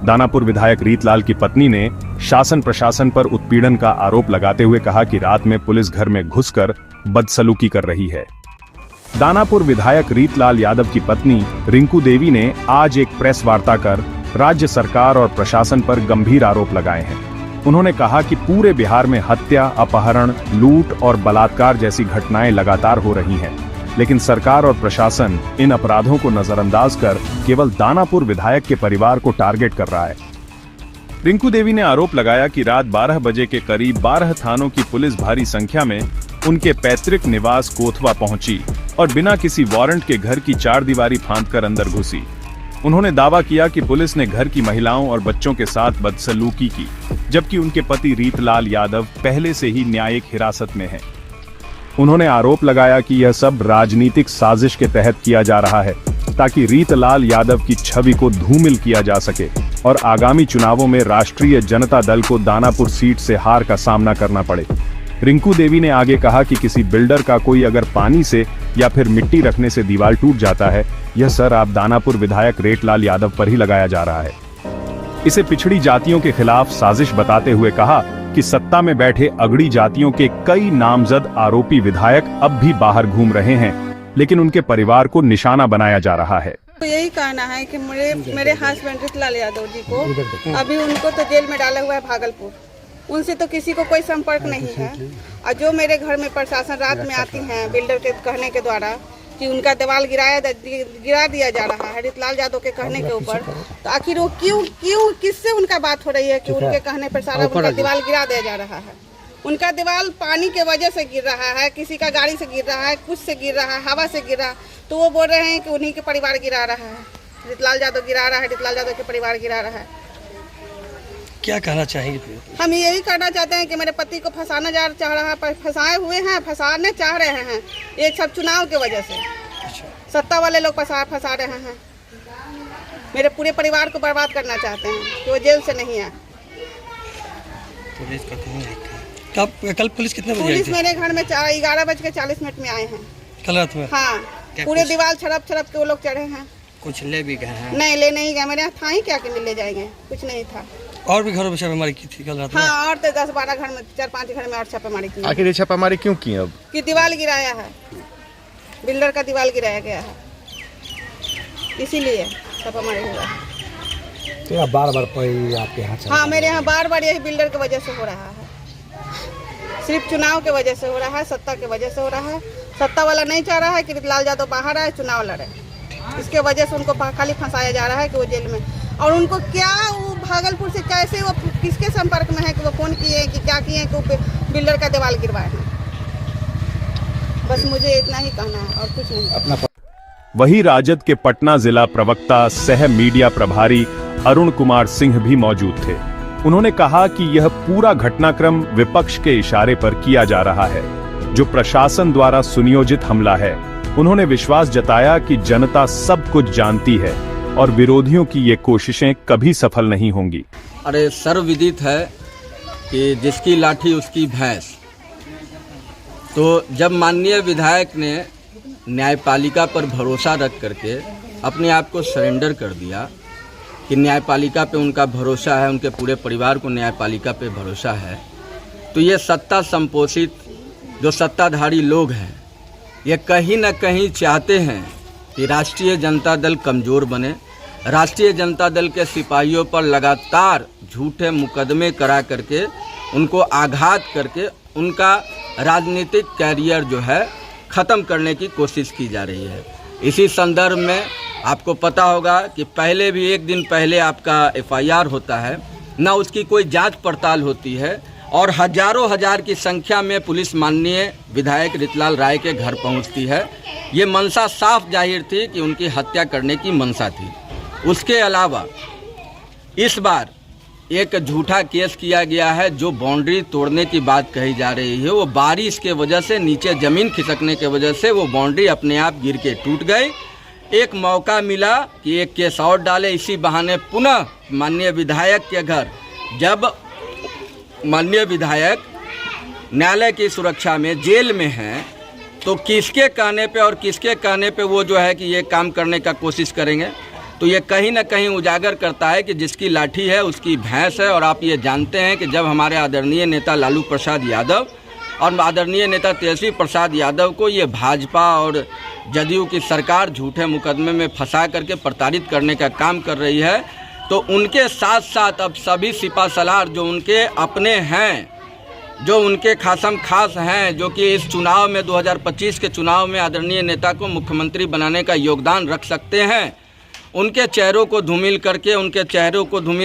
दानापुर विधायक रीतलाल की पत्नी ने शासन प्रशासन पर उत्पीड़न का आरोप लगाते हुए कहा कि रात में पुलिस घर में घुसकर बदसलूकी कर रही है। दानापुर विधायक रीतलाल यादव की पत्नी रिंकू देवी ने आज एक प्रेस वार्ता कर राज्य सरकार और प्रशासन पर गंभीर आरोप लगाए हैं। उन्होंने कहा कि पूरे बिहार में हत्या, अपहरण, लूट और बलात्कार जैसी घटनाएं लगातार हो रही हैं, लेकिन सरकार और प्रशासन इन अपराधों को नजरअंदाज कर केवल दानापुर विधायक के परिवार को टारगेट कर रहा है। रिंकू देवी ने आरोप लगाया कि रात 12 बजे के करीब 12 थानों की पुलिस भारी संख्या में उनके पैतृक निवास कोथवा पहुंची और बिना किसी वारंट के घर की चारदीवारी फांदकर अंदर घुसी। उन्होंने दावा किया कि पुलिस ने घर की महिलाओं और बच्चों के साथ बदसलूकी की, जबकि उनके पति रीतलाल यादव पहले से ही न्यायिक हिरासत में हैं। उन्होंने आरोप लगाया कि यह सब राजनीतिक साजिश के तहत किया जा रहा है ताकि रीतलाल यादव की छवि को धूमिल किया जा सके और आगामी चुनावों में राष्ट्रीय जनता दल को दानापुर सीट से हार का सामना करना पड़े। रिंकू देवी ने आगे कहा कि किसी बिल्डर का कोई अगर पानी से या फिर मिट्टी रखने से दीवार टूट जाता है, यह सर आप दानापुर विधायक रीतलाल यादव पर ही लगाया जा रहा है। इसे पिछड़ी जातियों के खिलाफ साजिश बताते हुए कहा कि सत्ता में बैठे अगड़ी जातियों के कई नामजद आरोपी विधायक अब भी बाहर घूम रहे हैं, लेकिन उनके परिवार को निशाना बनाया जा रहा है। तो यही कहना है कि मेरे हस्बैंड रीतलाल यादव जी को अभी उनको तो जेल में डाला हुआ है भागलपुर। उनसे तो किसी को कोई संपर्क नहीं है। और जो मेरे घर में प्रशासन रात में आती हैं बिल्डर के कहने के द्वारा कि उनका दीवार गिरा दिया जा रहा है रीतलाल यादव के कहने के ऊपर, तो आखिर वो क्यों किससे उनका बात हो रही है कि उनके कहने पर सारा उनका दीवार गिरा दिया जा रहा है। उनका दीवार पानी के वजह से गिर रहा है, किसी का गाड़ी से गिर रहा है, कुछ से गिर रहा है, हवा से गिर रहा, तो वो बोल रहे हैं कि उन्हीं के परिवार गिरा रहा है, रीतलाल यादव गिरा रहा है, रीतलाल यादव के परिवार गिरा रहा है। क्या कहना चाहिए? हम यही करना चाहते हैं कि मेरे पति को फंसाना चाह रहा है, फंसाए हुए हैं, फंसाने चाह रहे हैं, ये सब चुनाव के वजह से सत्ता वाले लोग फंसा रहे हैं। मेरे पूरे परिवार को बर्बाद करना चाहते हैं कि वो जेल से नहीं आए। कल पुलिस कितने बजे? पुलिस मेरे घर में 11:40 में आए हैं कल रात में। हाँ, पूरे दीवार छड़प के वो लोग चढ़े हैं। कुछ ले भी गए हैं? नहीं, ले नहीं गए। मेरे यहाँ था ही क्या कि ले जाएंगे, कुछ नहीं था। और भी घरों में छापेमारी की थी कल रात में? हाँ, और तो 10-12 घर में, 4-5 घर में और छापेमारी की। आखिर ये छापेमारी क्यों की? अब कि दीवार गिराया है, बिल्डर का दीवार गिराया गया है, इसीलिए छापेमारी हुआ है। तो बार-बार आपके यहाँ? हाँ, मेरे यहाँ बार-बार यही बिल्डर की वजह से हो रहा है। सिर्फ चुनाव के वजह से हो रहा है, सत्ता के वजह से हो रहा है। सत्ता वाला नहीं चाह रहा है कि रीतलाल यादव बाहर आए, चुनाव लड़े। इसके वजह से उनको खाली फंसाया जा रहा है कि वो जेल में। और उनको क्या, वो भागलपुर से कैसे, वो किसके संपर्क में है कि वो फोन किए कि क्या किए कि वो बिल्डर का दीवार गिरवाए हैं। बस मुझे इतना ही कहना है और कुछ नहीं। वही राजद के पटना जिला प्रवक्ता सह मीडिया प्रभारी अरुण कुमार सिंह भी मौजूद थे। उन्होंने कहा कि यह पूरा घटनाक्रम विपक्ष के इशारे पर किया जा रहा है, जो प्रशासन द्वारा सुनियोजित हमला है। उन्होंने विश्वास जताया कि जनता सब कुछ जानती है और विरोधियों की ये कोशिशें कभी सफल नहीं होंगी। अरे सर्वविदित है कि जिसकी लाठी उसकी भैंस। तो जब माननीय विधायक ने न्यायपालिका पर भरोसा रख करके अपने आप को सरेंडर कर दिया कि न्यायपालिका पे उनका भरोसा है, उनके पूरे परिवार को न्यायपालिका पे भरोसा है, तो ये सत्ता संपोषित जो सत्ताधारी लोग हैं, ये कहीं न कहीं चाहते हैं कि राष्ट्रीय जनता दल कमज़ोर बने। राष्ट्रीय जनता दल के सिपाहियों पर लगातार झूठे मुकदमे करा करके उनको आघात करके उनका राजनीतिक कैरियर जो है ख़त्म करने की कोशिश की जा रही है। इसी संदर्भ में आपको पता होगा कि पहले भी एक दिन पहले आपका FIR होता है, ना उसकी कोई जांच पड़ताल होती है, और हजारों हजार की संख्या में पुलिस माननीय विधायक रीतलाल राय के घर पहुंचती है। ये मंशा साफ जाहिर थी कि उनकी हत्या करने की मंशा थी। उसके अलावा इस बार एक झूठा केस किया गया है, जो बाउंड्री तोड़ने की बात कही जा रही है, वो बारिश के वजह से नीचे ज़मीन खिसकने के वजह से वो बाउंड्री अपने आप गिर के टूट गई। एक मौका मिला कि एक केस और डाले, इसी बहाने पुनः माननीय विधायक के घर, जब माननीय विधायक न्यायालय की सुरक्षा में जेल में हैं, तो किसके कहने पे और किसके कहने पे वो जो है कि ये काम करने का कोशिश करेंगे। तो ये कहीं ना कहीं उजागर करता है कि जिसकी लाठी है उसकी भैंस है। और आप ये जानते हैं कि जब हमारे आदरणीय नेता लालू प्रसाद यादव और आदरणीय नेता तेजस्वी प्रसाद यादव को ये भाजपा और जदयू की सरकार झूठे मुकदमे में फंसा करके प्रताड़ित करने का काम कर रही है, तो उनके साथ साथ अब सभी सिपासलार जो उनके अपने हैं, जो उनके खासम खास हैं, जो कि इस चुनाव में 2025 के चुनाव में आदरणीय नेता को मुख्यमंत्री बनाने का योगदान रख सकते हैं, उनके चेहरों को धूमिल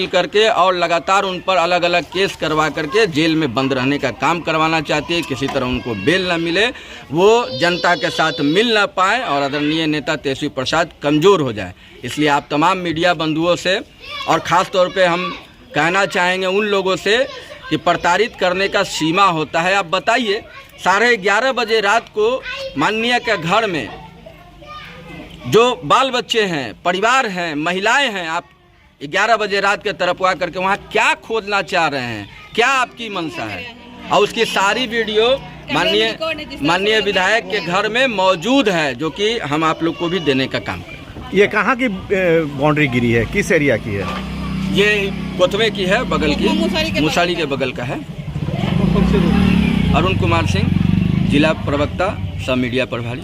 करके और लगातार उन पर अलग अलग केस करवा करके जेल में बंद रहने का काम करवाना चाहती है। किसी तरह उनको बेल न मिले, वो जनता के साथ मिल ना पाए और आदरणीय नेता तेजस्वी प्रसाद कमज़ोर हो जाए। इसलिए आप तमाम मीडिया बंधुओं से और ख़ास तौर पे हम कहना चाहेंगे उन लोगों से कि प्रताड़ित करने का सीमा होता है। आप बताइए, 11:30 बजे रात को माननीय के घर में जो बाल बच्चे हैं, परिवार हैं, महिलाएं हैं, आप 11 बजे रात के तरफ आ करके वहाँ क्या खोदना चाह रहे हैं, क्या आपकी मंशा है? और उसकी सारी वीडियो माननीय विधायक के घर में मौजूद है, जो कि हम आप लोग को भी देने का काम करें। ये कहाँ की बाउंड्री गिरी है, किस एरिया की है? ये कोतवे की है, बगल की मुसाड़ी के बगल का है। अरुण कुमार सिंह, जिला प्रवक्ता, सब मीडिया प्रभारी।